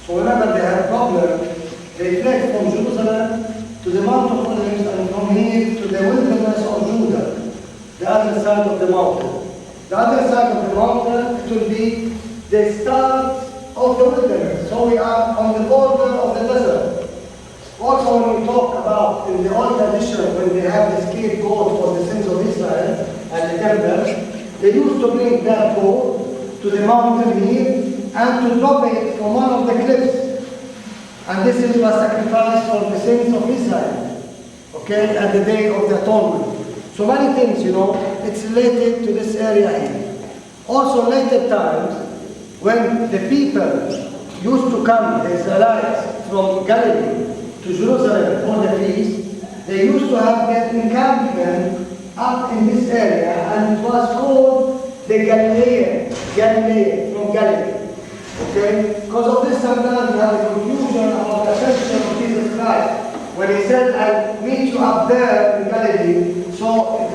So whenever they have a problem, they fled from Jerusalem to the Mount of Olives and from here to the wilderness of Judah, the other side of the mountain. The other side of the mountain, it will be the start of the wilderness. So we are on the border of the desert. Also, when we talk about in the old tradition, when they have the scapegoat for the sins of Israel and the temple, they used to bring that goat to the mountain here and to drop it from one of the cliffs. And this is was sacrifice for the sins of Israel, okay, at the Day of the Atonement. So many things, it's related to this area here. Also, later times, when the people used to come, the Israelites, from Galilee to Jerusalem for the feast, they used to have their encampment up in this area, and it was called the Galilee from Galilee. Okay? Because of this, sometimes we have a confusion about the ascension of Jesus Christ. When he said, I'll meet you up there in Galilee, so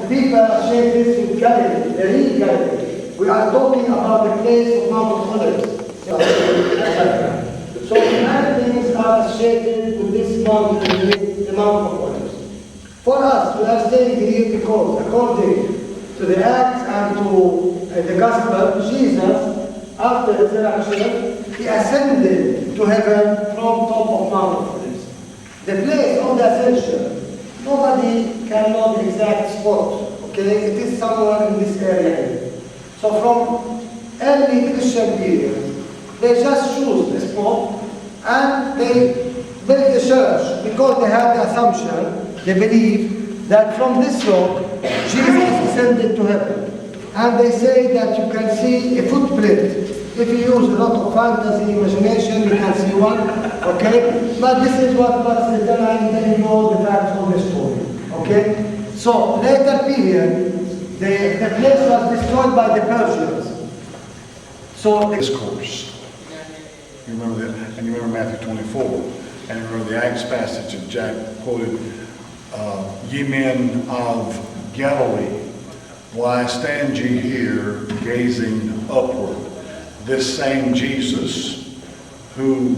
the people associate this with Galilee, the real Galilee. We are talking about the place of Mount of Olives. So many things are associated with this mountain, the Mount of Olives. For us, we are staying here because, according to the Acts and to the Gospel, Jesus, after the resurrection, he ascended to heaven from top of Mount of Olives. The place of the ascension, nobody can know the exact spot, okay? It is somewhere in this area. So from early Christian period, they just choose the spot and they build the church because they have the assumption, they believe that from this rock, Jesus ascended to heaven. And they say that you can see a footprint. If you use a lot of fantasy, imagination, you can see one, okay? But this is what is telling you all the facts of the story, okay? So, later period, the place was destroyed by the Persians. So, this course. You remember that? And you remember Matthew 24. And you remember the Acts passage that Jack quoted, ye men of Galilee, why stand ye here gazing upward? This same Jesus who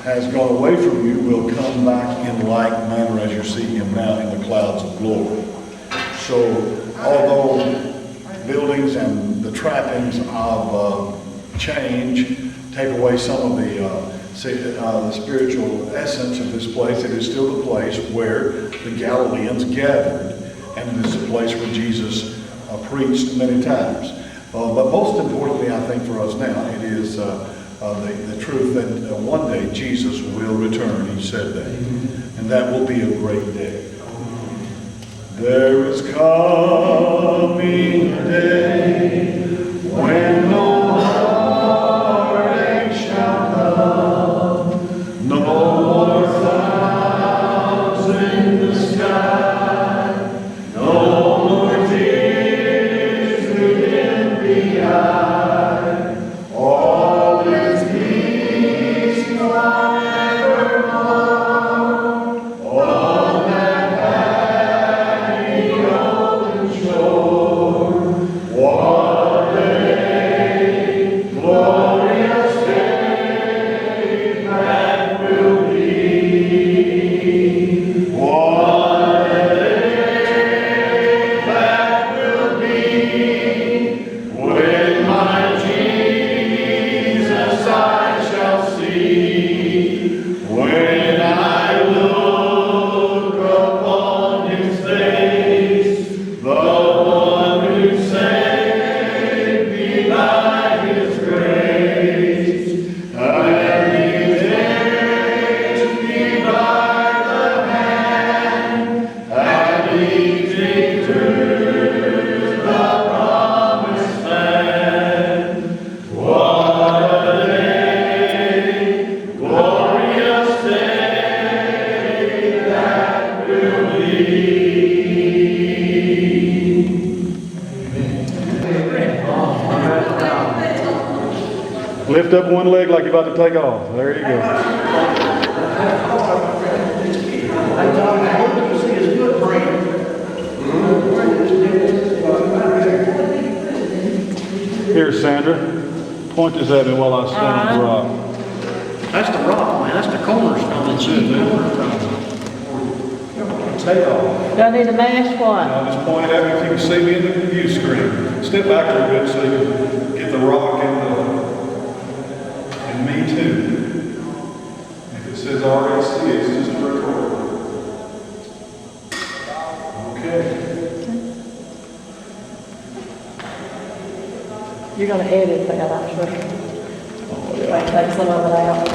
has gone away from you will come back in like manner as you see him now in the clouds of glory. So although buildings and the trappings of change take away some of the spiritual essence of this place, it is still the place where the Galileans gathered, and it is a place where Jesus preached many times. But most importantly, I think for us now, it is the truth that one day Jesus will return. He said that. And that will be a great day. There is coming a day when no heartache shall come, no more clouds in the sky, no more tears within the eye. All is peace forevermore. On that happy open shore, what a day, glorious day that will be. What a day that will be when my Jesus I shall see. When I look upon his face, the one who saved me by his grace, and he takes me by the hand and leads me to the promised land. What a day, glorious day that will be. Lift up one leg like you're about to take off. There you go. Here, Sandra. Point this at me while I stand on the rock. That's the rock, man. That's the cornerstone. That's it, man. Take off. Do I need a mask? What? Now just point it at me if you can see me in the view screen. Step back a little bit so you can get the rock and me too. If it says RSC, it's just a record. Okay. You're gonna edit that, I'm sure. Like, take some of it out.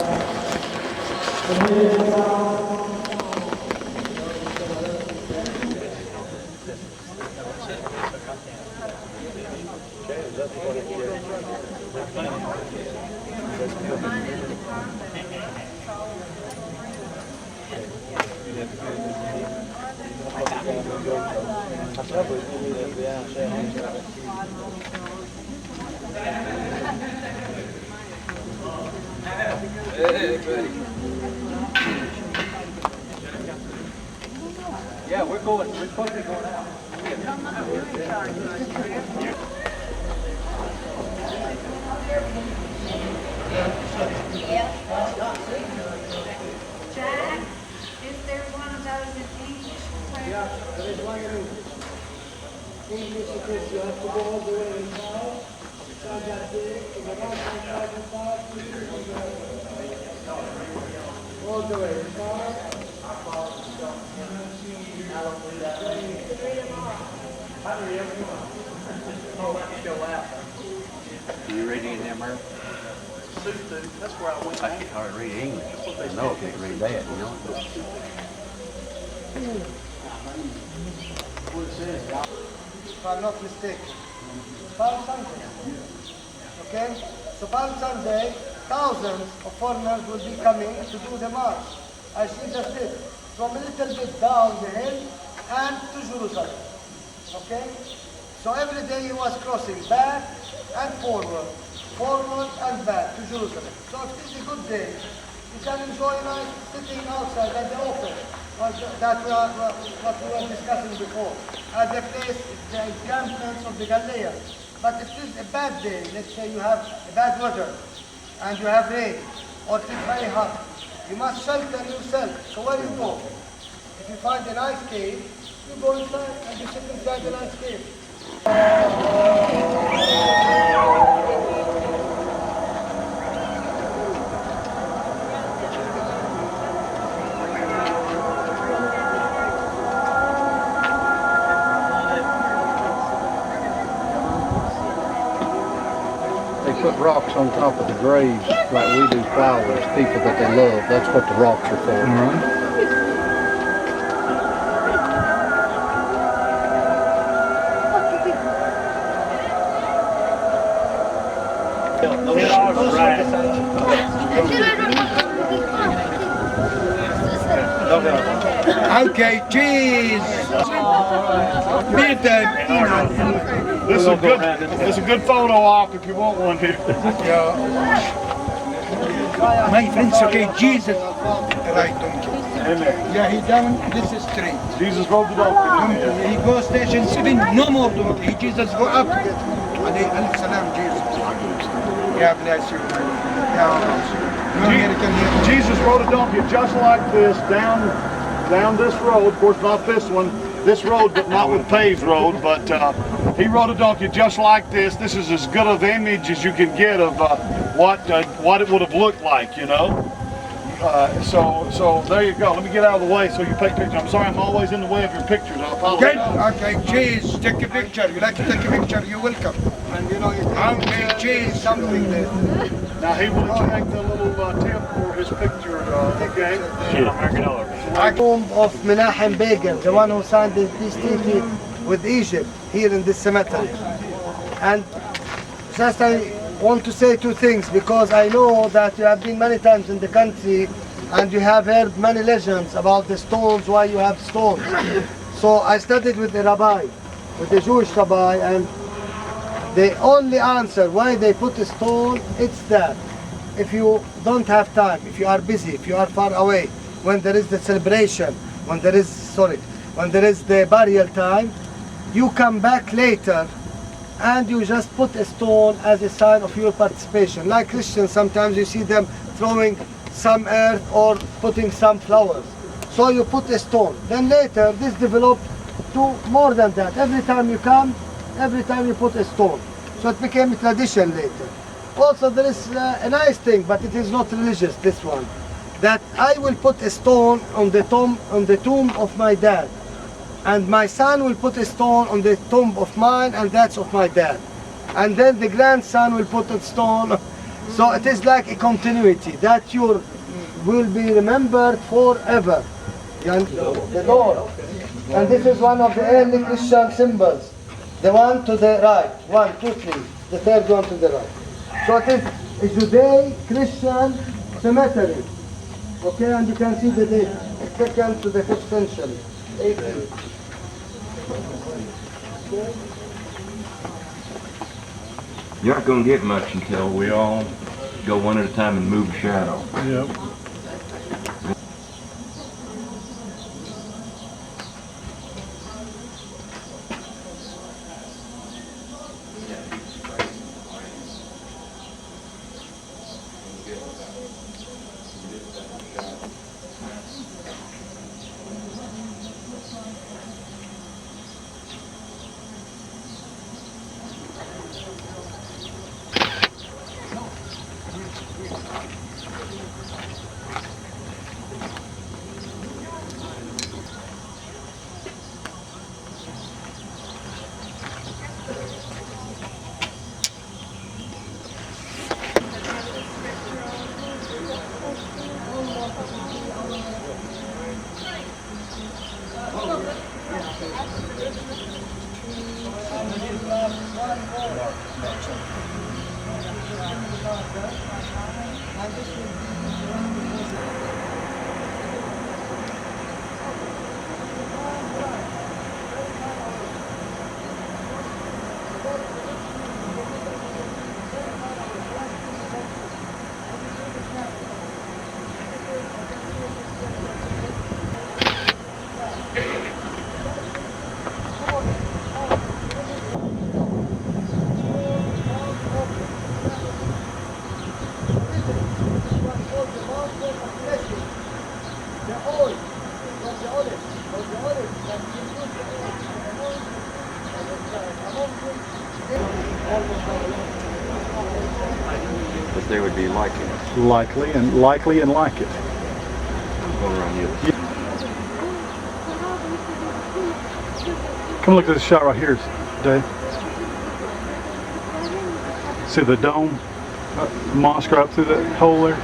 Yeah, we're supposed to be going out. Jack, is there one of those in English? Yeah, there is one in English. It is you have to go all the way inside. Inside that big, to the right hand side inside. All the way inside. Are you reading in there, Murph? That's where I went. I can hardly read English. I know I can't read that, you know. If I'm not mistaken. Palm Sunday. Okay? So Palm Sunday, thousands of foreigners will be coming to do the march, as she just did, from a little bit down the hill and to Jerusalem. Okay? So every day he was crossing back and forward and back to Jerusalem. So if this is a good day, you can enjoy nice sitting outside at the open, what we were discussing before, at the place, the encampments of the Galileans. But if it is a bad day, let's say you have bad weather, and you have rain, or it is very hot, you must shelter yourself. So where you go? If you find a nice cave, you go inside and you sit inside the nice cave. They put rocks on top of the graves like we do flowers, people that they love. That's what the rocks are for. Okay, cheese. This is a good photo op if you want one here. My friends, okay, Jesus. Right, donkey. Yeah, he down, this is 3. Jesus rode the donkey. He goes station 7, no more donkey. Jesus go up. Alayhi salam, Jesus. Yeah, bless you. Yeah, Jesus rode a donkey just like this down this road. Of course, not this one. This road, but not with paved road. But he rode a donkey just like this. This is as good of image as you can get of what it would have looked like, you know. So there you go. Let me get out of the way so you take pictures. I'm sorry, I'm always in the way of your pictures. I apologize. Okay, cheese, take a picture. You like to take a picture, you're welcome. And you know, Okay, cheese. something there. Now he will expect a little tip for his picture, okay? American dollar. Tomb of Menachem Begin, the one who signed the peace treaty with Egypt, here in this cemetery. And just I want to say 2 things, because I know that you have been many times in the country and you have heard many legends about the stones, why you have stones. So I studied with the rabbi, with the Jewish rabbi, and the only answer why they put a stone, it's that if you don't have time, if you are busy, if you are far away, when there is the celebration, when there is the burial time, you come back later and you just put a stone as a sign of your participation. Like Christians, sometimes you see them throwing some earth or putting some flowers. So you put a stone. Then later, this developed to more than that. Every time you come, every time you put a stone. So it became a tradition later. Also, there is a nice thing, but it is not religious, this one, that I will put a stone on the tomb of my dad. And my son will put a stone on the tomb of mine, and that's of my dad. And then the grandson will put a stone. So it is like a continuity that you will be remembered forever. And the door. And this is one of the early Christian symbols. The one to the right. 1, 2, 3. The third one to the right. So it is a Judeo-Christian cemetery. Okay, and you can see the date. 2nd to the 5th century. 18. You're not gonna get much until we all go one at a time and move a shadow. Yep. But they would be like it. Likely and like it. Going around you. Come look at this shot right here, Dave. See the dome? Mosque right through that hole there?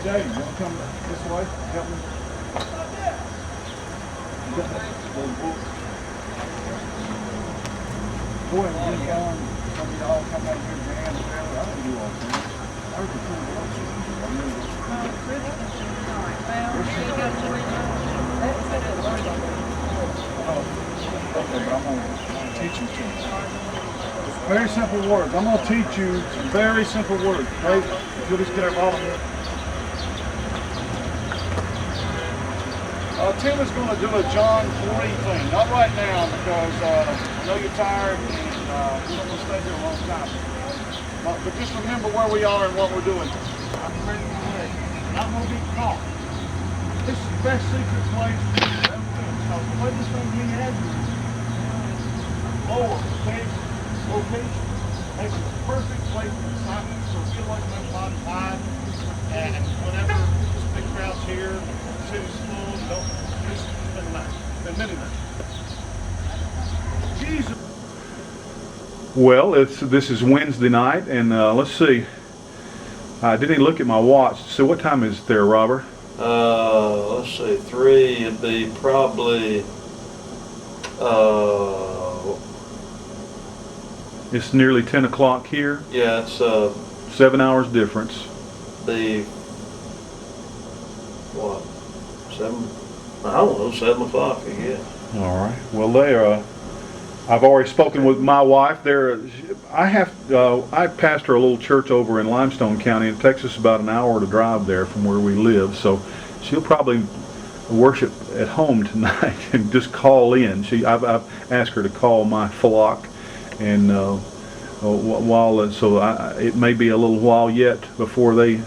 Daddy, you want to come this way? Help me. Go ahead and get on. Some of y'all come over here and hand together. I don't do all that. I was the cool okay, but I'm going to teach you some. Very simple words. I'm going to teach you some very simple words, okay? If you'll just get our bottom here. Tim is going to do a John 3 thing. Not right now because I know you're tired and we don't want to stay here a long time. But just remember where we are and what we're doing. I'm ready to play. Not going to get caught. This is the best secret place to ever do. So the way this thing we had lower, okay? Location. Makes it the perfect place for assignment. So feel like everybody's hide. And whenever this big crowd's here, the city's full, don't just spend the night. Spend many nights. Jesus. Well, this is Wednesday night, and let's see. I didn't even look at my watch. So what time is it there, Robert? Let's see, 3, it'd be probably, It's nearly 10 o'clock here. yeah, it's, 7 hours difference. the, what, 7, I don't know, 7 o'clock, I guess. All right. Well, they I've already spoken with my wife. I pastor a little church over in Limestone County. It takes us about an hour to drive there from where we live. So she'll probably worship at home tonight and just call in. I've asked her to call my flock, and it may be a little while yet before they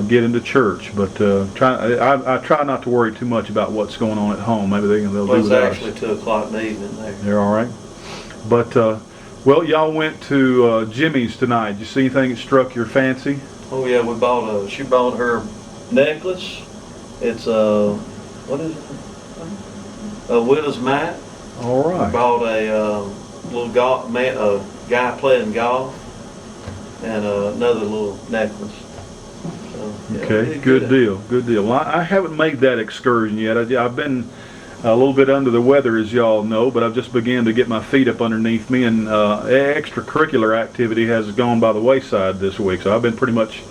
get into church. But I try not to worry too much about what's going on at home. Maybe they'll do Well, it's without actually us. 2 o'clock in the evening there. They're all right. But well, y'all went to Jimmy's tonight. Did you see anything that struck your fancy? Oh yeah, she bought her necklace. It's what is it? A widow's mat. All right. I bought a little guy playing golf, and another little necklace. So, yeah, Okay, really good deal, good deal. Well, I haven't made that excursion yet. I've been a little bit under the weather, as y'all know, but I've just begun to get my feet up underneath me, and extracurricular activity has gone by the wayside this week, so I've been pretty much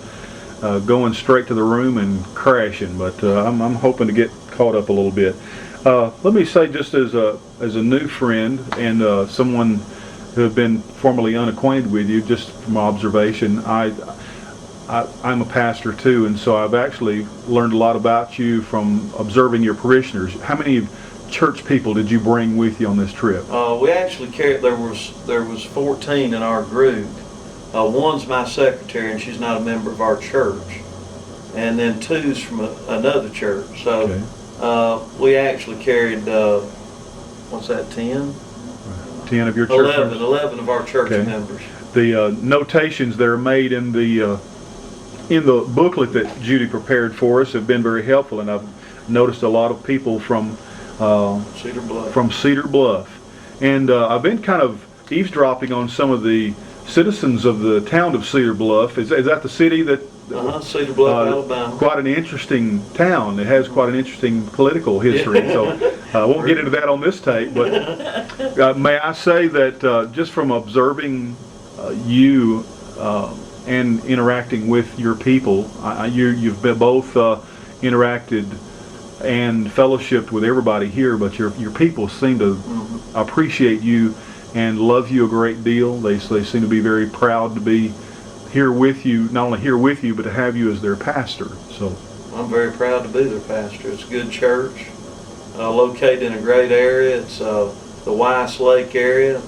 going straight to the room and crashing, but I'm hoping to get caught up a little bit. Let me say, just as a new friend and someone who have been formerly unacquainted with you, just from observation, I'm a pastor too, and so I've actually learned a lot about you from observing your parishioners. How many church people did you bring with you on this trip? We actually carried, there was 14 in our group. One's my secretary, and she's not a member of our church. And then 2's from another church. So Okay. we actually carried, what's that, 10? 10 of your church 11 of our church Okay. members. The notations that are made in the booklet that Judy prepared for us have been very helpful, and I've noticed a lot of people from Cedar Bluff. And I've been kind of eavesdropping on some of the citizens of the town of Cedar Bluff. Is that the city that? Cedar Bluff, Alabama. Quite an interesting town. It has quite an interesting political history. So I won't get into that on this tape, but may I say that just from observing you and interacting with your people, you've been both interacted and fellowshipped with everybody here, but your people seem to appreciate you and love you a great deal. They seem to be very proud to be here with you, not only here with you, but to have you as their pastor. So I'm very proud to be their pastor. It's a good church, located in a great area. It's the Weiss Lake area.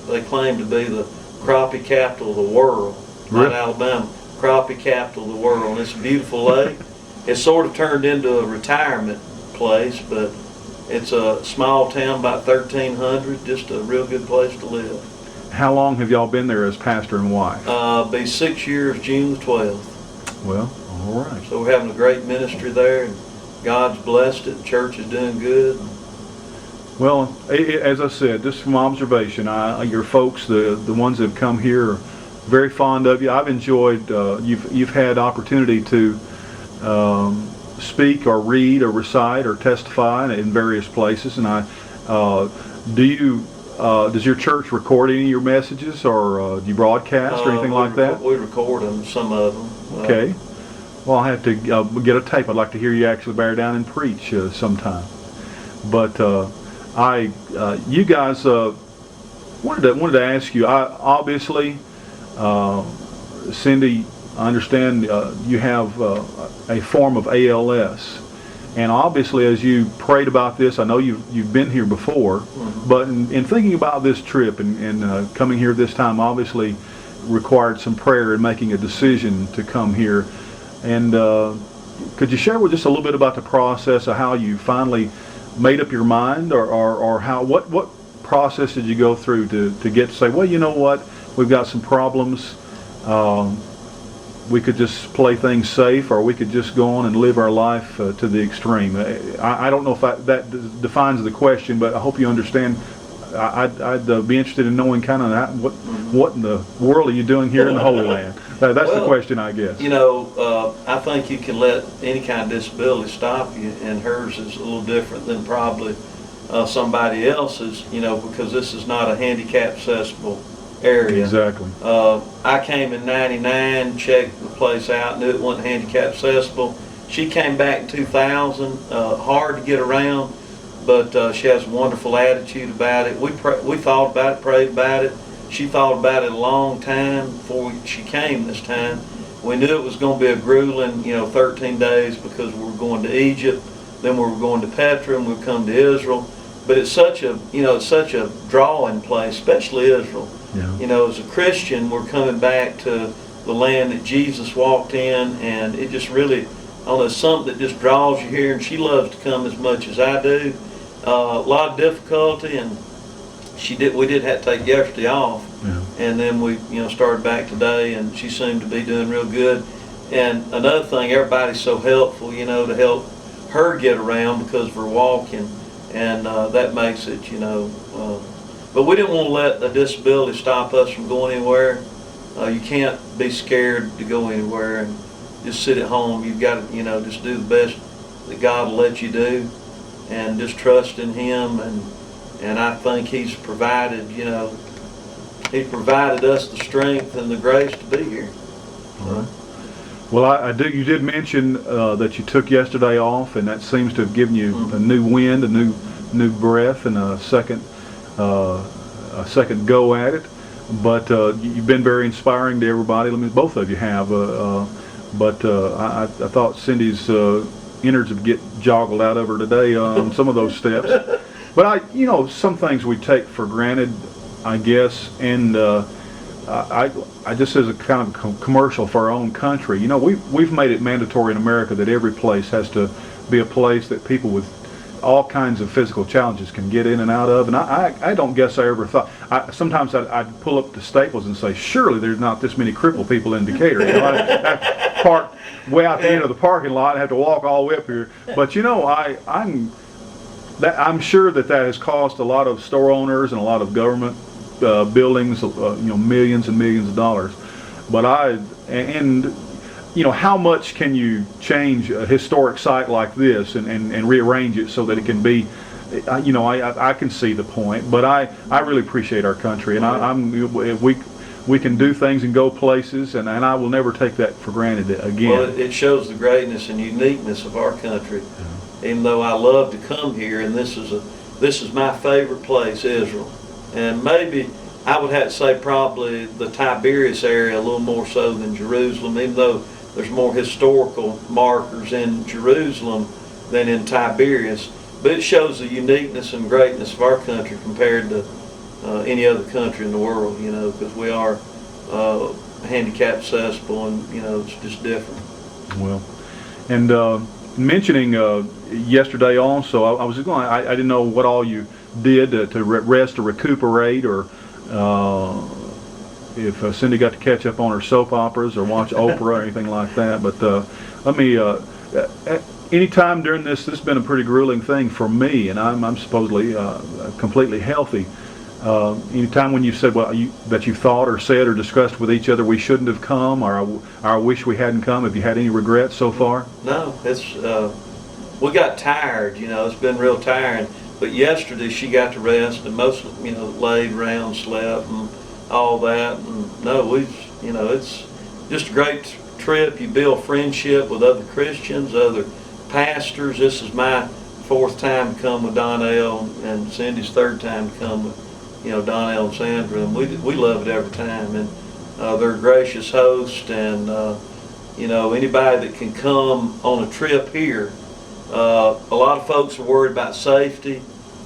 They claim to be the crappie capital of the world. Really? Not Alabama, crappie capital of the world. And it's a beautiful lake. It's sort of turned into a retirement place, but it's a small town, about 1,300, just a real good place to live. how long have y'all been there as pastor and wife? Be 6 years, June the 12th. Well, all right. So we're having a great ministry there, and God's blessed it. The church is doing good. Well, as I said, just from observation, your folks, the ones that have come here, are very fond of you. I've enjoyed. You've had opportunity to speak or read or recite or testify in various places. And does your church record any of your messages, or do you broadcast or anything like that? We record them, some of them. Okay. Well, I'll have to get a tape. I'd like to hear you actually bear down and preach sometime. But you guys wanted to ask you. Obviously, Cindy, I understand you have a form of ALS, and obviously, as you prayed about this, I know you've been here before. Mm-hmm. But in thinking about this trip and coming here this time, obviously required some prayer and making a decision to come here. And could you share with us a little bit about the process of how you finally made up your mind, or how what process did you go through to get to say, well, you know what, we've got some problems. We could just play things safe, or we could just go on and live our life to the extreme. I don't know if that defines the question, but I hope you understand. I'd be interested in knowing kind of what in the world are you doing here in the Holy Land? That's the question, I guess. You know, I think you can let any kind of disability stop you, and hers is a little different than probably somebody else's, you know, because this is not a handicap accessible area. Exactly. I came in '99, checked the place out, knew it wasn't handicap accessible. She came back in 2000, hard to get around, but she has a wonderful attitude about it. We thought about it, prayed about it. She thought about it a long time before she came this time. We knew it was going to be a grueling, 13 days, because we were going to Egypt, then we were going to Petra, and we'd come to Israel. But it's such a drawing place, especially Israel. Yeah. As a Christian, we're coming back to the land that Jesus walked in, and it just really, I don't know, something that just draws you here. And she loves to come as much as I do. A lot of difficulty, and we did have to take yesterday off. Yeah. And then we started back today, and she seemed to be doing real good. And another thing, everybody's so helpful, to help her get around because of her walking, and that makes it, but we didn't want to let a disability stop us from going anywhere. You can't be scared to go anywhere and just sit at home. You've got to, just do the best that God will let you do, and just trust in Him. And I think He's provided, He provided us the strength and the grace to be here. All right. Well, you did mention that you took yesterday off, and that seems to have given you a new wind, a new breath, and a second go at it. But you've been very inspiring to everybody. Both of you have. But I thought Cindy's innards would get joggled out of her today on some of those steps. But some things we take for granted, I guess, and I just as a kind of commercial for our own country, we've made it mandatory in America that every place has to be a place that people with all kinds of physical challenges can get in and out of. And I don't guess I ever thought. Sometimes I'd pull up to Staples and say, surely there's not this many crippled people in Decatur. I'd park way out the end of the parking lot and have to walk all the way up here. But I'm sure that has cost a lot of store owners and a lot of government buildings, millions and millions of dollars. But how much can you change a historic site like this and rearrange it so that it can be, I can see the point, but I really appreciate our country, and we can do things and go places, and I will never take that for granted again. Well, it shows the greatness and uniqueness of our country. Yeah. Even though I love to come here, and this is my favorite place, Israel. And maybe I would have to say probably the Tiberias area a little more so than Jerusalem, even though there's more historical markers in Jerusalem than in Tiberias. But it shows the uniqueness and greatness of our country compared to any other country in the world, because we are handicap accessible, and, it's just different. Well, and mentioning yesterday also, I was going. I didn't know what all you did to rest or recuperate, or if Cindy got to catch up on her soap operas or watch Oprah or anything like that. But any time during this has been a pretty grueling thing for me, and I'm supposedly completely healthy. Anytime when you said that you thought or said or discussed with each other we shouldn't have come, or I wish we hadn't come, have you had any regrets so far? No, it's, we got tired, you know, it's been real tiring. But yesterday she got to rest and most, you know, laid around, slept and all that. And no, you know, it's just a great trip. You build friendship with other Christians, other pastors. This is my 4th time to come with Donnell and Cindy's 3rd time to come with, you know, Donnell and Sandra. And we love it every time. And they're a gracious host, and you know, anybody that can come on a trip here. A lot of folks are worried about safety.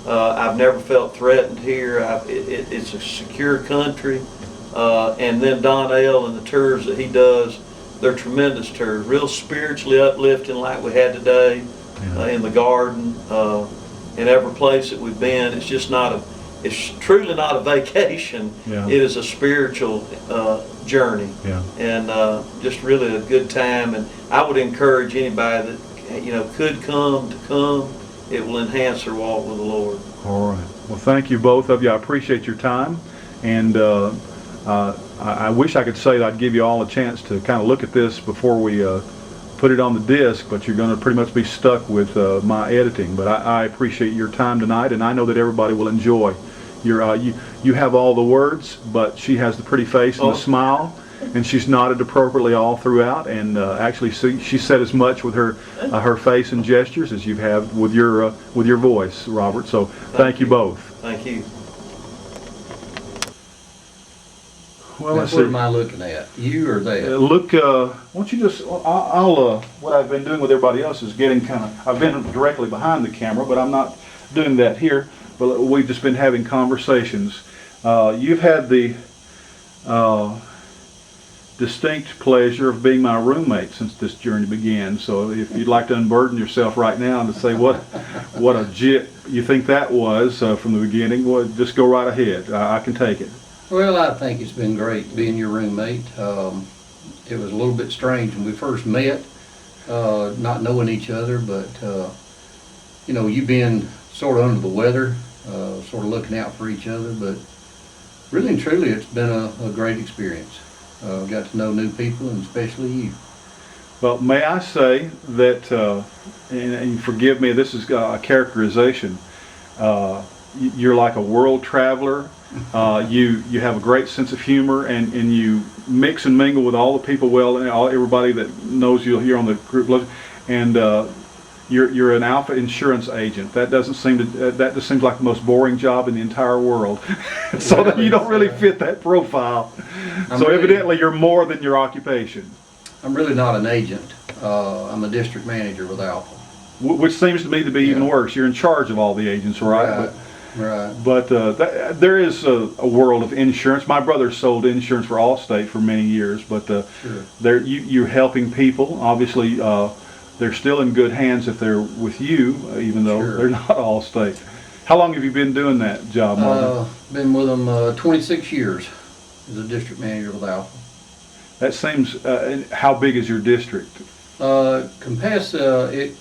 I've never felt threatened here. It's a secure country. And then Donnell and the tours that he does, they're tremendous tours, real spiritually uplifting like we had today in the garden. In every place that we've been, it's just it's truly not a vacation. Yeah. It is a spiritual journey. Yeah. And just really a good time. And I would encourage anybody that, you know, could come to come. It will enhance their walk with the Lord. All right. Well, thank you both of you. I appreciate your time, and I wish I could say that I'd give you all a chance to kind of look at this before we put it on the disc, but you're going to pretty much be stuck with my editing. But I appreciate your time tonight, and I know that everybody will enjoy your. You have all the words, but she has the pretty face and the smile. And she's nodded appropriately all throughout, and actually she said as much with her face and gestures as you have with your voice, Robert. So thank you both. Thank you. Well, Now, let's what see. am I looking at? You or that? Look, why don't you just? What I've been doing with everybody else is getting I've been directly behind the camera, but I'm not doing that here. But we've just been having conversations. You've had the distinct pleasure of being my roommate since this journey began. So if you'd like to unburden yourself right now and to say what a jit you think that was from the beginning, well, just go right ahead. I can take it. Well, I think it's been great being your roommate. It was a little bit strange when we first met, not knowing each other, but you know, you being sort of under the weather, sort of looking out for each other, but really and truly it's been a great experience. Got to know new people, and especially you. Well, may I say that, and forgive me, this is a characterization, you're like a world traveler. You have a great sense of humor, and you mix and mingle with all the people well, and everybody that knows you here on the group, and you're an Alpha insurance agent. That just seems like the most boring job in the entire world. So that you don't really fit that profile. So evidently you're more than your occupation. I'm really not an agent. I'm a district manager with Alpha. Which seems to me to be even worse. You're in charge of all the agents, right? Right. But there is a world of insurance. My brother sold insurance for Allstate for many years, but Sure. You're helping people. Obviously, they're still in good hands if they're with you, even though Sure. they're not Allstate. How long have you been doing that job, Marvin? Been with them 26 years as a district manager with Alpha. That seems. How big is your district? Compass, it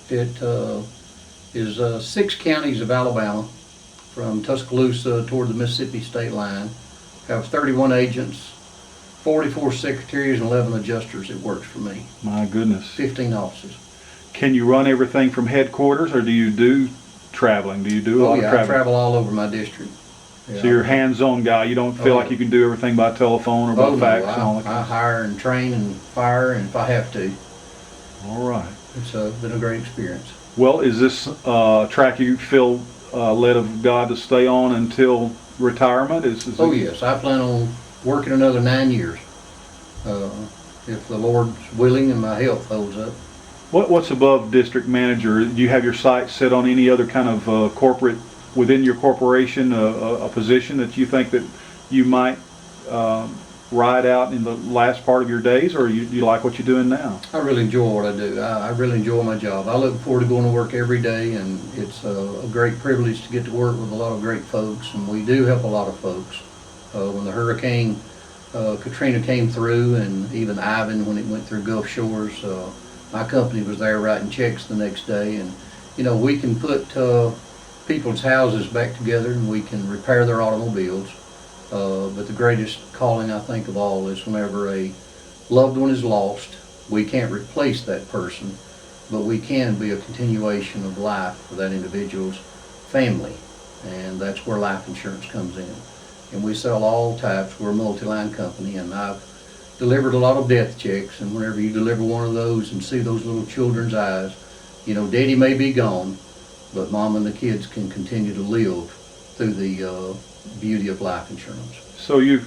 is 6 counties of Alabama, from Tuscaloosa toward the Mississippi state line. Have 31 agents, 44 secretaries, and 11 adjusters. It works for me. My goodness. 15 offices. Can you run everything from headquarters, or do you do traveling? Do you do a lot of traveling? I travel all over my district. Yeah. So you're a hands-on guy. You don't feel like you can do everything by telephone or by fax and all that. I hire and train and fire, and if I have to. All right. It's been a great experience. Well, is this track you feel led of God to stay on until retirement? Yes, I plan on working another 9 years, if the Lord's willing and my health holds up. What's above district manager? Do you have your sights set on any other kind of corporate, within your corporation, a position that you think that you might ride out in the last part of your days, or you like what you're doing now? I really enjoy what I do. I really enjoy my job. I look forward to going to work every day, and it's a great privilege to get to work with a lot of great folks, and we do help a lot of folks. When the Hurricane Katrina came through, and even Ivan when it went through Gulf Shores, my company was there writing checks the next day, and you know, we can put people's houses back together and we can repair their automobiles. But the greatest calling, I think, of all is whenever a loved one is lost, we can't replace that person, but we can be a continuation of life for that individual's family. And that's where life insurance comes in. And we sell all types. We're a multi-line company, and I've delivered a lot of death checks. And whenever you deliver one of those and see those little children's eyes, you know, Daddy may be gone, but Mom and the kids can continue to live through the beauty of life insurance. So you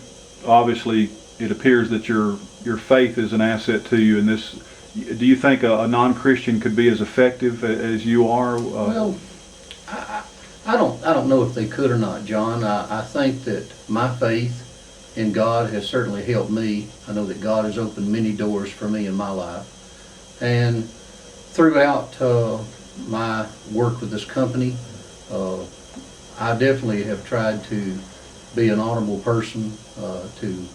obviously, it appears that your faith is an asset to you in this. Do you think a non-Christian could be as effective as you are? Well, I don't know if they could or not, John. I think that my faith in God has certainly helped me. I know that God has opened many doors for me in my life. And throughout my work with this company, I definitely have tried to be an honorable person, to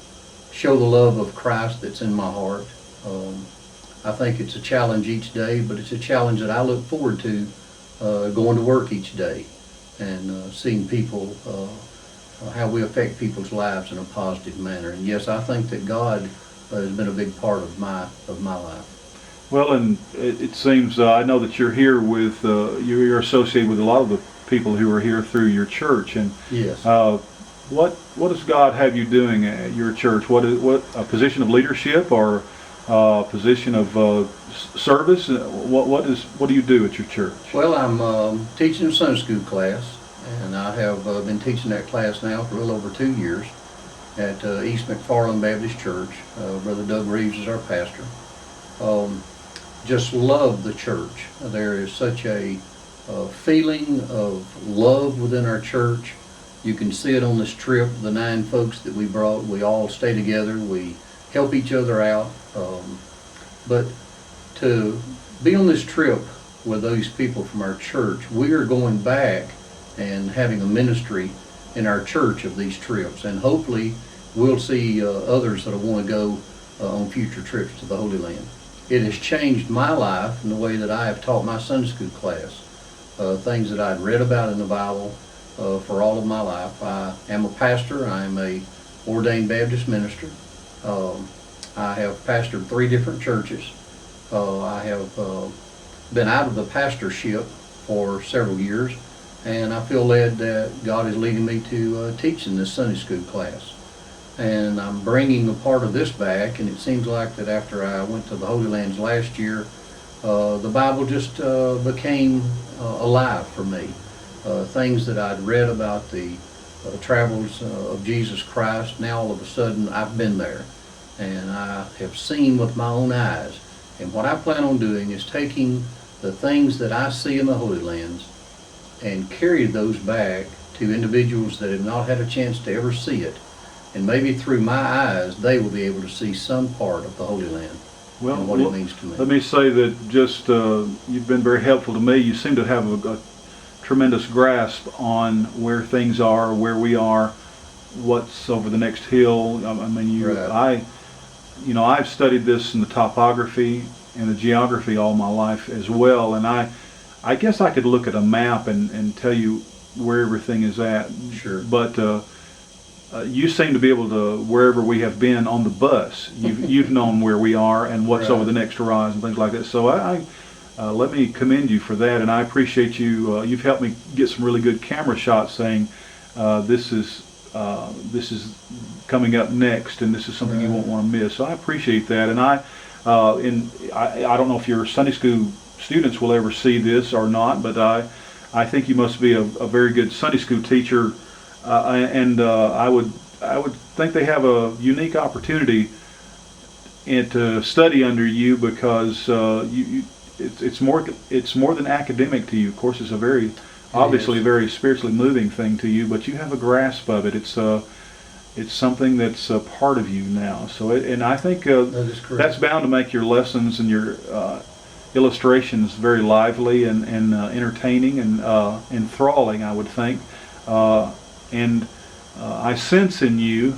show the love of Christ that's in my heart. I think it's a challenge each day, but it's a challenge that I look forward to, going to work each day and seeing people, how we affect people's lives in a positive manner. And yes, I think that God has been a big part of my life. Well, and it seems, I know that you're here with, you're associated with a lot of the people who are here through your church. And Yes. what does God have you doing at your church? What a position of leadership or a position of service? What do you do at your church? Well, I'm teaching a Sunday school class, and I have been teaching that class now for a little over 2 years at East McFarland Baptist Church. Brother Doug Reeves is our pastor. Just love the church. There is such a feeling of love within our church. You can see it on this trip, the 9 folks that we brought. We all stay together. We help each other out. But to be on this trip with those people from our church, we are going back and having a ministry in our church of these trips. And hopefully we'll see others that will want to go on future trips to the Holy Land. It has changed my life in the way that I have taught my Sunday school class. Things that I'd read about in the Bible for all of my life. I am a pastor. I am a ordained Baptist minister. I have pastored 3 different churches. I have been out of the pastorship for several years, and I feel led that God is leading me to teach in this Sunday school class. And I'm bringing a part of this back, and it seems like that after I went to the Holy Lands last year, the Bible just became alive for me. Things that I'd read about the travels of Jesus Christ, now all of a sudden I've been there and I have seen with my own eyes. And what I plan on doing is taking the things that I see in the Holy Lands and carry those back to individuals that have not had a chance to ever see it. And maybe through my eyes, they will be able to see some part of the Holy Land and what it means to me. Let me say that just you've been very helpful to me. You seem to have a tremendous grasp on where things are, where we are, what's over the next hill. I mean, Right. I've studied this in the topography and the geography all my life as well, and I guess I could look at a map and tell you where everything is at. Sure. But you seem to be able to, wherever we have been on the bus, you've known where we are and what's Right. over the next horizon, things like that. So I let me commend you for that, and I appreciate you. You've helped me get some really good camera shots saying this is coming up next, and this is something you won't want to miss. So I appreciate that, and I don't know if your Sunday school students will ever see this or not, but I think you must be a very good Sunday school teacher, and I would think they have a unique opportunity to study under you because it's more than academic to you. Of course, it's a very obviously a very spiritually moving thing to you, but you have a grasp of it. It's something that's a part of you now. So, and I think That is correct. that's bound to make your lessons and your illustrations very lively and entertaining and enthralling, I would think. And I sense in you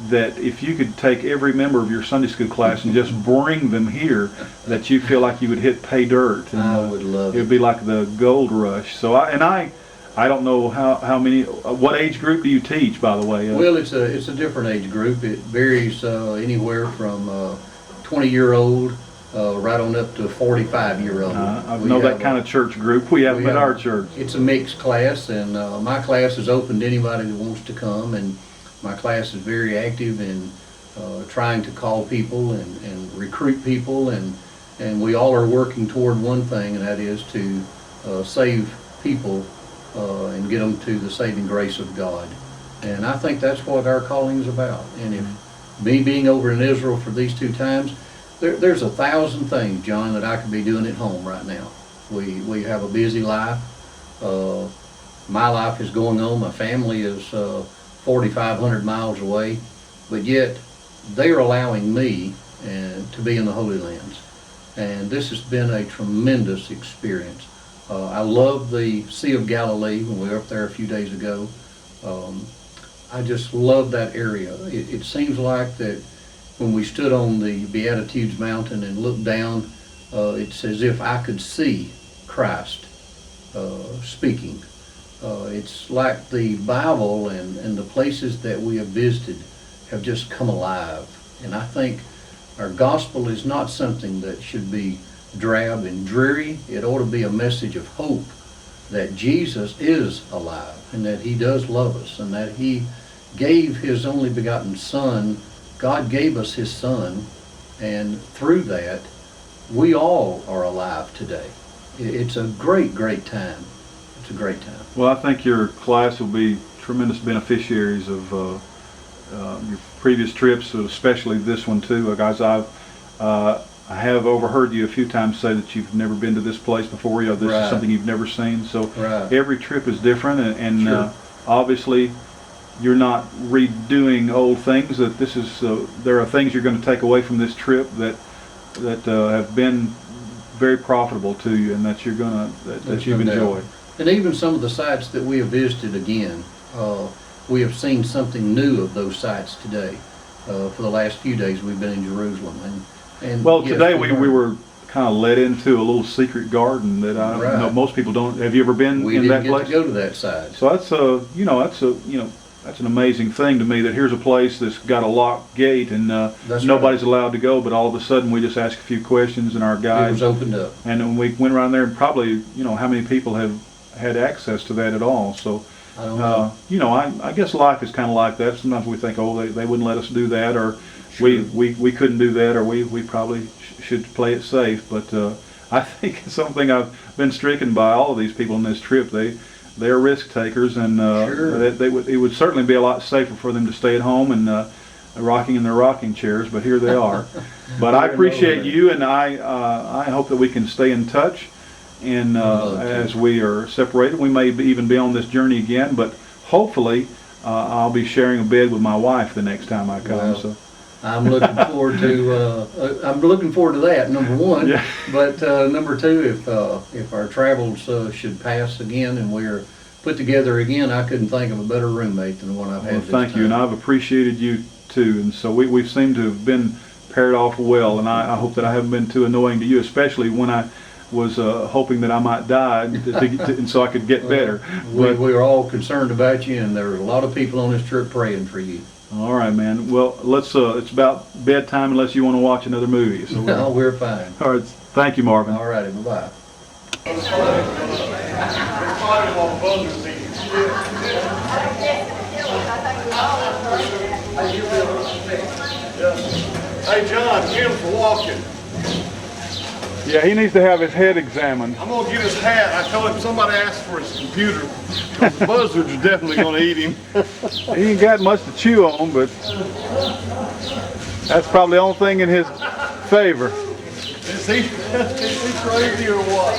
that if you could take every member of your Sunday school class and just bring them here, that you feel like you would hit pay dirt. And, I would love it would be like the gold rush. So I I don't know how many, what age group do you teach, by the way? Well, it's a different age group. It varies anywhere from 20-year-old right on up to 45-year-old. I know that kind of church group. We have them at our church. It's a mixed class, and my class is open to anybody that wants to come, and my class is very active in trying to call people and recruit people, and we all are working toward one thing, and that is to save people and get them to the saving grace of God. And I think that's what our calling is about. And if me being over in Israel for these 2 times, there's 1,000 things, John, that I could be doing at home right now. We have a busy life. My life is going on. My family is 4,500 miles away, but yet they're allowing me to be in the Holy Lands. And this has been a tremendous experience. I love the Sea of Galilee when we were up there a few days ago. I just love that area. It seems like that when we stood on the Beatitudes Mountain and looked down, it's as if I could see Christ speaking. It's like the Bible and the places that we have visited have just come alive. And I think our gospel is not something that should be drab and dreary. It ought to be a message of hope that Jesus is alive and that he does love us and that he gave his only begotten Son. God gave us his Son, and through that we all are alive today. It's a great, great time. It's a great time. Well, I think your class will be tremendous beneficiaries of your previous trips, especially this one too. Guys, I have overheard you a few times say that you've never been to this place before. This is something you've never seen. So every trip is different, and sure. Obviously you're not redoing old things. That this is there are things you're going to take away from this trip that have been very profitable to you, and that you're gonna that you've enjoyed. And even some of the sites that we have visited again, we have seen something new of those sites today. For the last few days we've been in Jerusalem, and well, yes, today we were kind of led into a little secret garden that I know most people don't. Have you ever been in that place? We didn't get to go to that side. So that's an amazing thing to me, that here's a place that's got a locked gate and nobody's allowed to go, but all of a sudden we just ask a few questions and our guide was opened up. And then we went around there, and probably, how many people have had access to that at all. So, I don't know. I guess life is kind of like that. Sometimes we think, oh, they wouldn't let us do that, or sure. we couldn't do that, or we probably should play it safe. But I think it's something I've been stricken by all of these people on this trip. They're risk takers, and sure. It would certainly be a lot safer for them to stay at home and rocking in their rocking chairs, but here they are. But I appreciate you, and I hope that we can stay in touch. And as we are separated, we may even be on this journey again, but hopefully I'll be sharing a bed with my wife the next time I come. Well, so I'm looking forward to that, number one. Yeah. But number two, if our travels should pass again and we're put together again, I couldn't think of a better roommate than the one I've had. Well, thank you, and I've appreciated you too. And so we seem to have been paired off well, and I hope that I haven't been too annoying to you, especially when I was hoping that I might die and so I could get better. We were all concerned about you, and there were a lot of people on this trip praying for you. All right, man. Well, let's. It's about bedtime unless you want to watch another movie. So no, we're fine. All right. Thank you, Marvin. All righty. Bye-bye. Hey, John, Jim's walking. Yeah, he needs to have his head examined. I'm going to get his hat. I told him somebody asked for his computer. The buzzards are definitely going to eat him. He ain't got much to chew on, but that's probably the only thing in his favor. Is he crazy or what?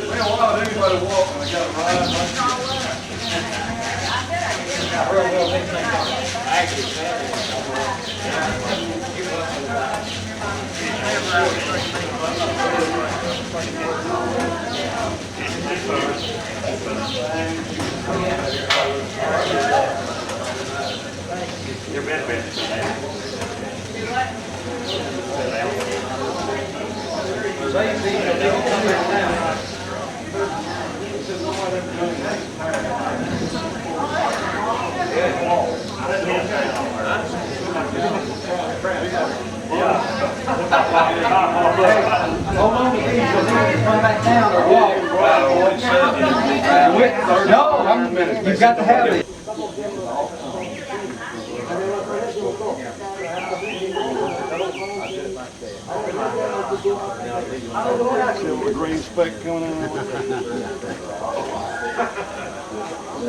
Man, why would anybody walk when they got a ride? You've got to have it. See the green speck coming in there?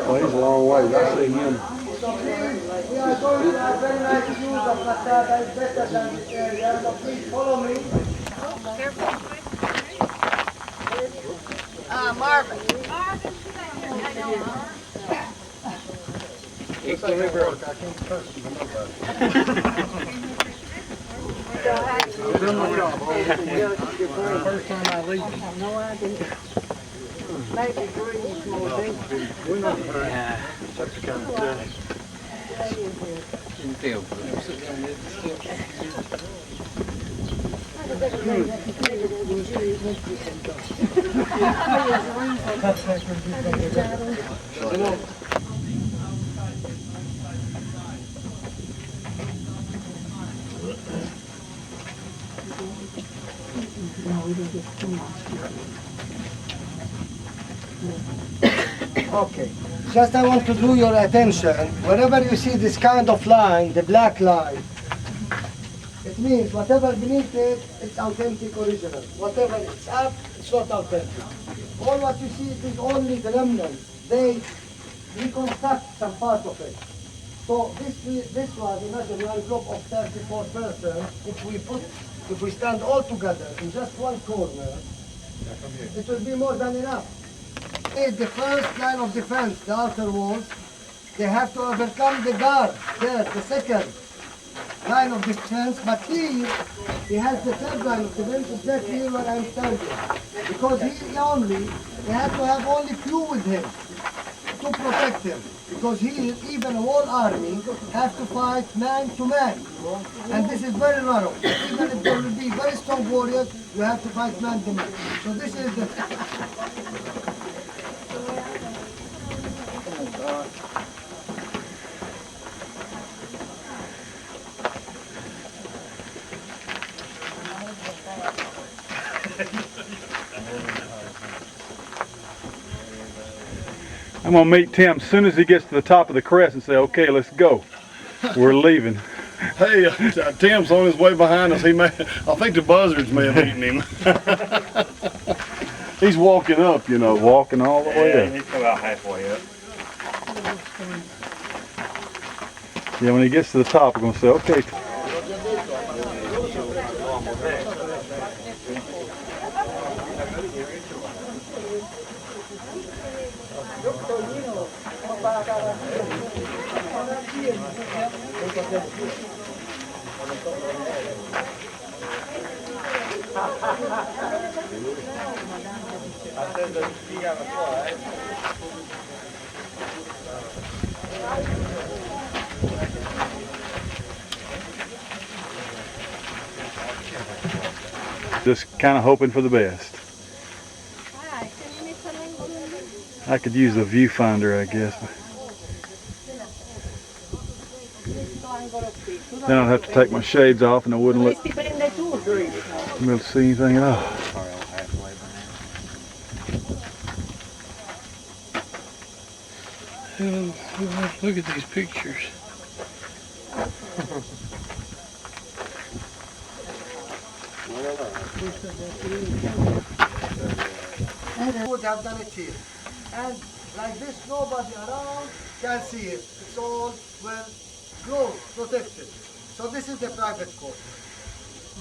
Well, he's a long ways. I see him. We are going to have very nice views of Masada. It's better than this area. So please follow me. Marvin. First time I leave. No, I didn't. Maybe Green's more than. That's the kind of thing. Didn't feel good. Okay. Just I want to draw your attention. Whenever you see this kind of line, the black line, it means whatever beneath it, it's authentic original. Whatever it's up, it's not authentic. All what you see is only the remnants. They reconstruct some part of it. So this was, imagine one group of 34 persons, if we stand all together in just one corner, it will be more than enough. The first line of defense, the outer walls, they have to overcome the guard there, the second line of defense, but here, he has the third line of defense, exactly here where I'm standing. Because he have to have only few with him to protect him. Because here, even a whole army have to fight man to man. And this is very narrow. Even if there will be very strong warriors, you have to fight man to man. So this is the... I'm gonna meet Tim as soon as he gets to the top of the crest and say, okay, let's go. We're leaving. Hey, Tim's on his way behind us. I think the buzzards may have eaten him. He's walking up, you know. Walking all the way up. He's about halfway up. Yeah, when he gets to the top, we're gonna say, okay. Just kind of hoping for the best. I could use a viewfinder, I guess. Then I'd have to take my shades off and I wouldn't look, be able to see anything at all. Look at these pictures. would have done it here. And like this, nobody around can see it. It's all well closed, protected. So this is the private court.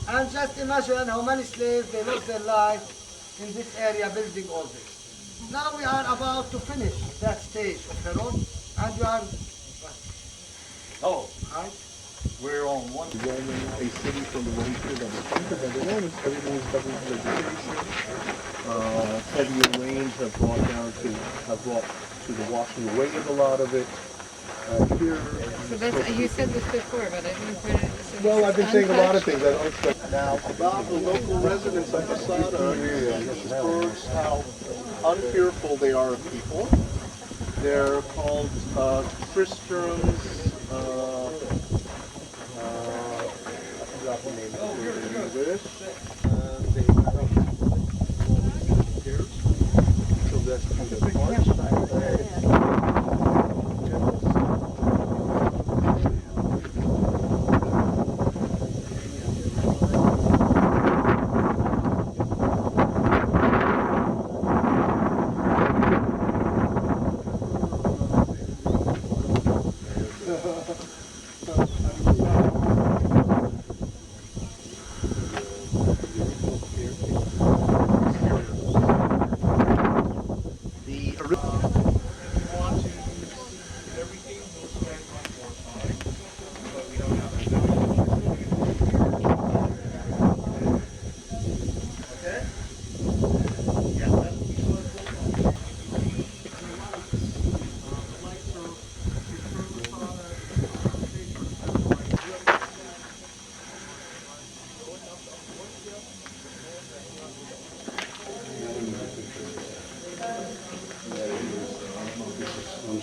And just imagine how many slaves they lost their life in this area building all this. Now we are about to finish that stage of Heron, and we are... Oh, right? we're on one. A city from the wasteland of the country, and the Romans, everything is covered with vegetation. Heavier rains have brought to the washing away of a lot of it. Here, So that's, you said this before, but I didn't put it. So well, I've been saying a lot of untouched? things. I don't expect now about the local residents of Masada. These birds, how unfearful they are of people. They're called Tristrums. I forgot the name of it in English. They so that's kind of harsh.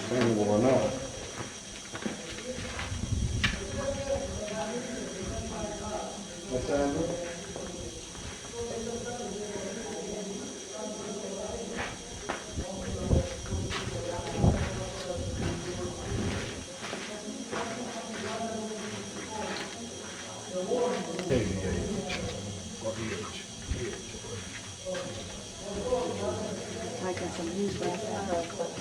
sustainable or not. What's that? Making some use of that.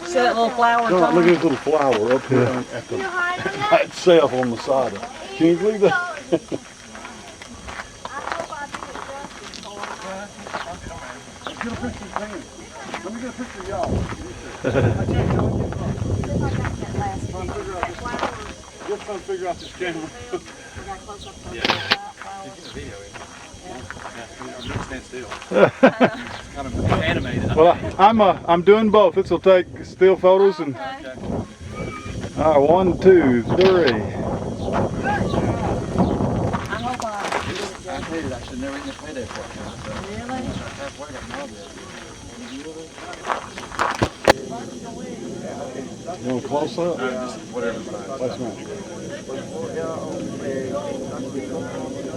See that little flower? John, look at this little flower up here at the, by itself on the side of it. Can you believe that? Let's get a picture of Bain. Let me get a picture of y'all. Just trying to figure out this camera. Well, I'm doing both. This will take still photos and. All right, 1, 2, 3. I hated I should never eaten a payday for it. Really? Halfway got mobbed. You want close up? Just whatever. Let's match.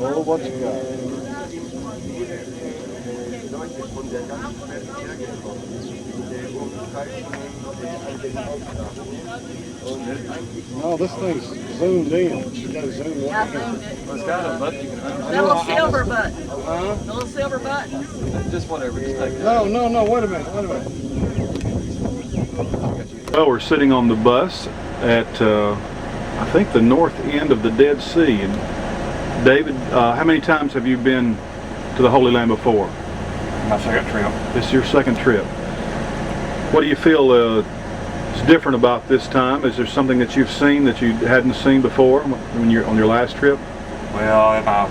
Oh, what you got? No, this thing's zoomed in. You gotta zoom in. I zoomed it. Well, it's got a button you can That little silver button. Huh? The little silver button. just whatever. Just take it. No, wait a minute. Well, we're sitting on the bus at, I think, the north end of the Dead Sea. And David, how many times have you been to the Holy Land before? My second trip. This is your second trip. What do you feel is different about this time? Is there something that you've seen that you hadn't seen before when you're on your last trip? Well, in my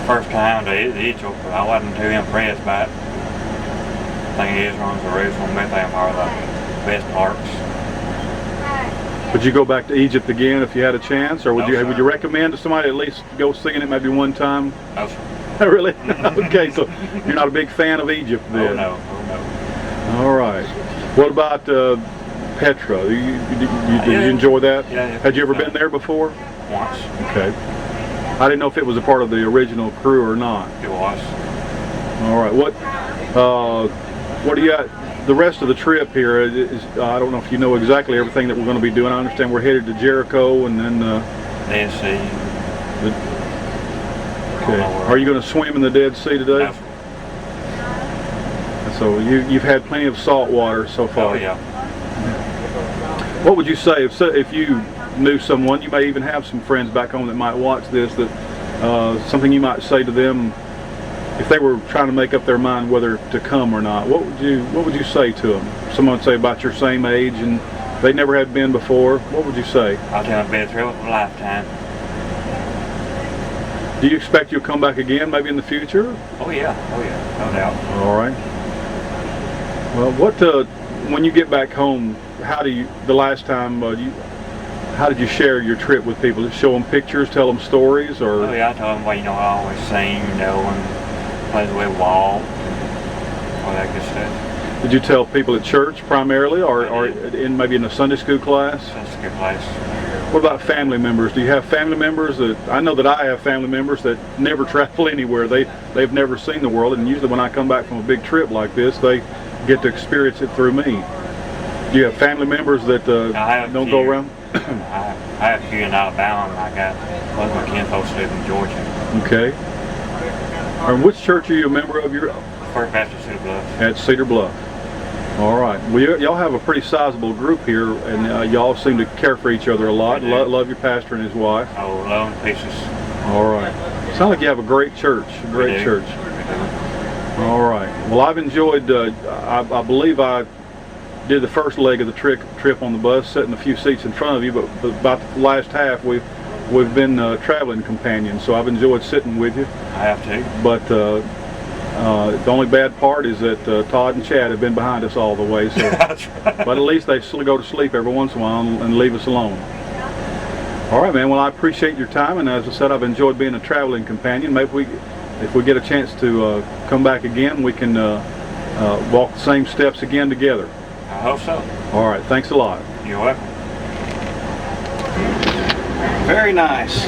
first time to Egypt, I wasn't too impressed by it. I think Israel and Jerusalem, I think are the best parts. Would you go back to Egypt again if you had a chance, or would No, you sir. would you recommend to somebody at least go seeing it maybe one time? No, sir. Really? Okay, so you're not a big fan of Egypt then? Oh, no. Oh, no. All right. What about Petra? Did you enjoy that? Yeah. Had you ever been there before? Once. Okay. I didn't know if it was a part of the original crew or not. It was. All right. What do you got? The rest of the trip here is I don't know if you know exactly everything that we're going to be doing. I understand we're headed to Jericho and then. Dead Sea. Okay. Are you going to swim in the Dead Sea today? No. So you've had plenty of salt water so far. Oh, yeah. What would you say if you knew someone, you may even have some friends back home that might watch this, that something you might say to them if they were trying to make up their mind whether to come or not? What would you say to them? Someone say about your same age and they never had been before. What would you say? I'll tell them it's a trip of a lifetime. Do you expect you'll come back again, maybe in the future? Oh yeah, no doubt. All right. Well, when you get back home, how do you? The last time how did you share your trip with people? Did you show them pictures, tell them stories, or? Oh yeah, I told them, well, you know, I always sing, you know, and places we walk, all that good stuff. Did you tell people at church primarily, or in maybe in a Sunday school class? That's a good place. What about family members? Do you have family members that, I know that I have family members that never travel anywhere. They've never seen the world, and usually when I come back from a big trip like this, they get to experience it through me. Do you have family members that don't go around? I have a few in Alabama, and I got most of my kinfolks live in Georgia. Okay. And which church are you a member of? Your First Baptist Cedar Bluff. At Cedar Bluff. All right. Well, y'all have a pretty sizable group here, and y'all seem to care for each other a lot. Love your pastor and his wife. Oh, love and pieces. All right. Sounds like you have a great church. A great church. All right. Well, I've enjoyed. I believe I did the first leg of the trip on the bus, sitting a few seats in front of you, but about the last half we've been traveling companions, so I've enjoyed sitting with you. I have too. But the only bad part is that Todd and Chad have been behind us all the way, so but at least they still go to sleep every once in a while and leave us alone. All right, man. Well, I appreciate your time, and as I said, I've enjoyed being a traveling companion. Maybe if we get a chance to come back again, we can walk the same steps again together. I hope so. All right. Thanks a lot. You're welcome. Very nice.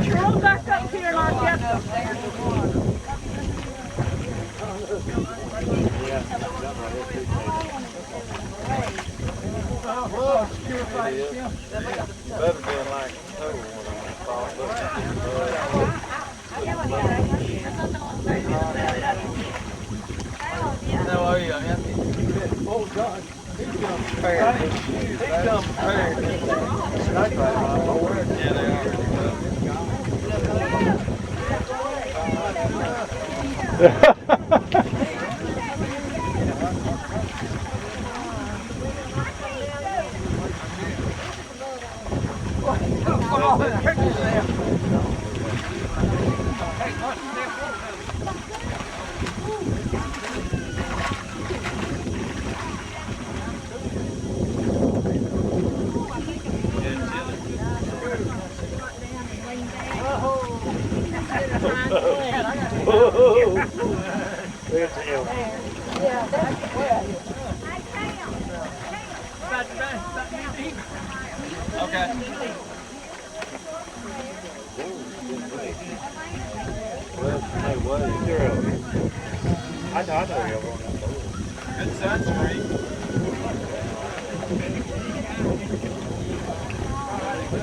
Roll back up here in our Better than like total Oh God. He's come prepared. He's come prepared. Yeah, they I know you're going that boat. Good sunscreen. Tim,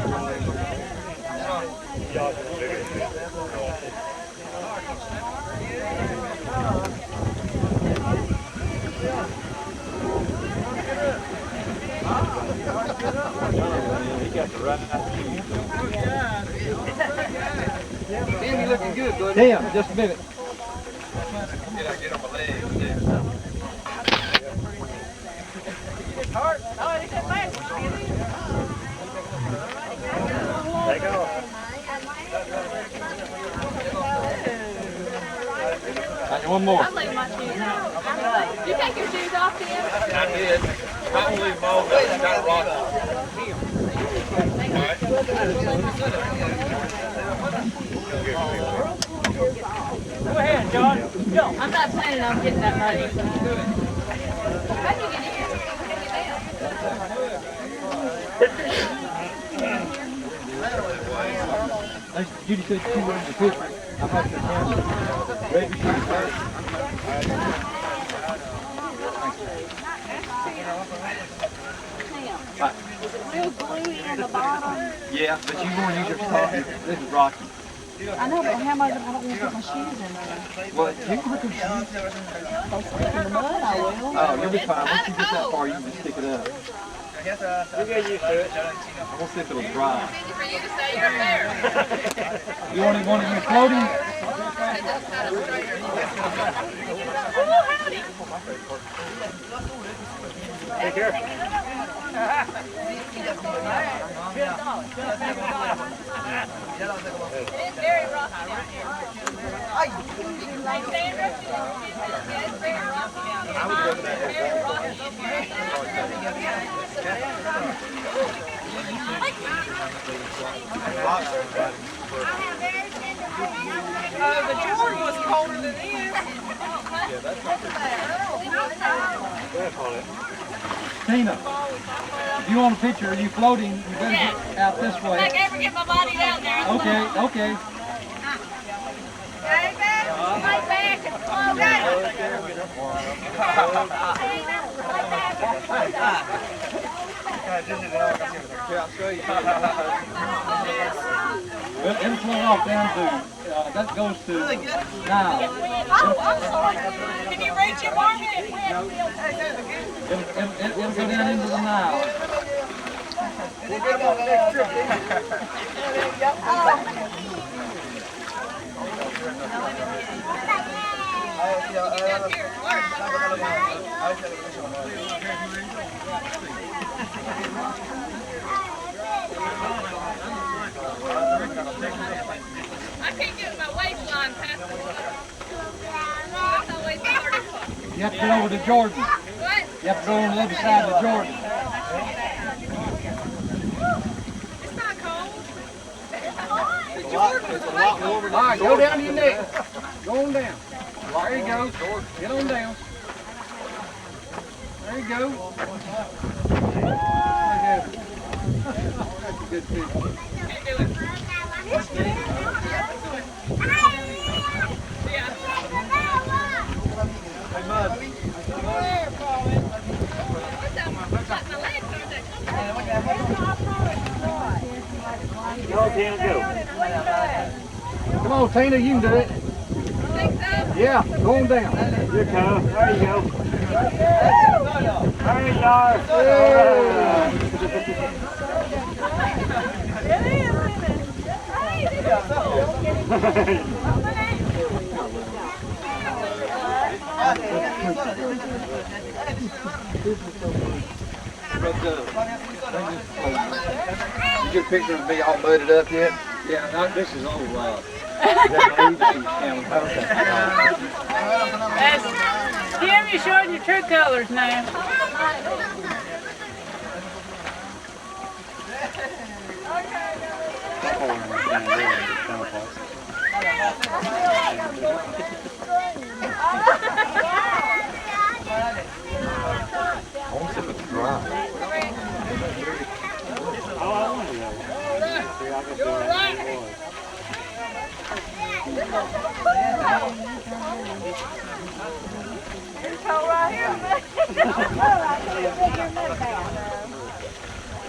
you looking good, buddy. Tim, just a minute. One more. I'm leaving my shoes on. Did you take your shoes off, Tim? I did. I don't leave them on. It's kind of rocky. Go ahead, John. Go. I'm not planning on getting that money. How'd you get here? Judy said she wanted the picture. I'm not your camera. Baby, she's first. Is it real gluey on the bottom? Yeah, but you want to use your top. This is rocky. I know, but how am I don't want to put my shoes in there? Well, you can put your shoes. If I slip in the mud, I will. Oh, you'll be fine. Once you get that far, you can just stick it up. You'll get used to it. I'm going to see if it'll dry. Easy for you to say you're there. You only want to use floating? Take care. It's very rocky down here. Like Sandra, it's very rocky down here. It's very rocky The Jordan was colder than this. Tina, if you want a picture of you floating, you better get out this way. I can't ever get my body down there. Okay, okay. Right back, right back, and slow down. Well, it'll float off down to, that goes to Nile. Oh, I'm sorry. Can you reach your arm in? It'll go down into the Nile. I can't get my waistline past the that's always the hardest part. You have to get over to Jordan. What? You have to go on the other side of Jordan. It's not cold. It's a lot warmer than all right, go down to your neck. Go on down. There you go. Get on down. There you go. Look at it. That's a good picture. Can't do it. Hey, Mud. Go, Tina, go. Come on, Tina, you can do it. Yeah, go on down. Here, Kyle. There you go. There you are. You get a picture of me all mudded up yet? Yeah, no, this is old Rob. Tim, you're showing your true colors now. I want to see if it's dry.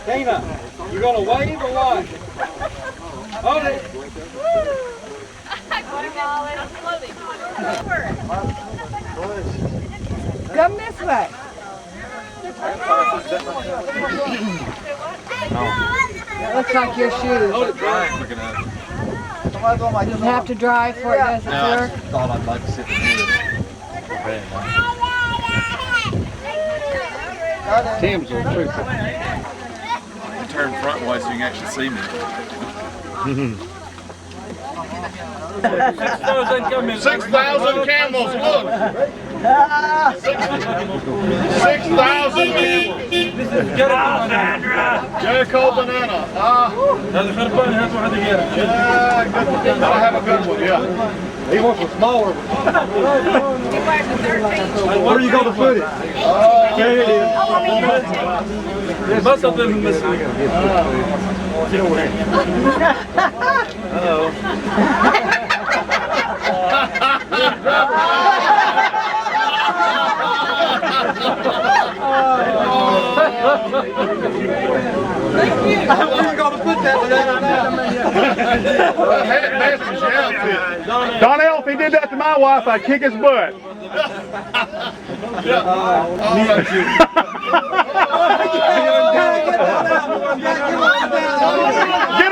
Tina, You gonna wave or what? Hold it. Come this way. That looks like your shoes. You have to drive for it doesn't work. Thought I'd like to sit and Tim's a trooper. turn front way so you can actually see me. 6,000 camels, look! 6,000 camels! Jericho banana. I'll have a good one, yeah. He wants a smaller one. Where are you going to put it? There it is. There must have been missing. Get over here. Uh-oh. Thank you. Where you going to put that banana? Donnell, if he did that to my wife, I'd kick his butt. Get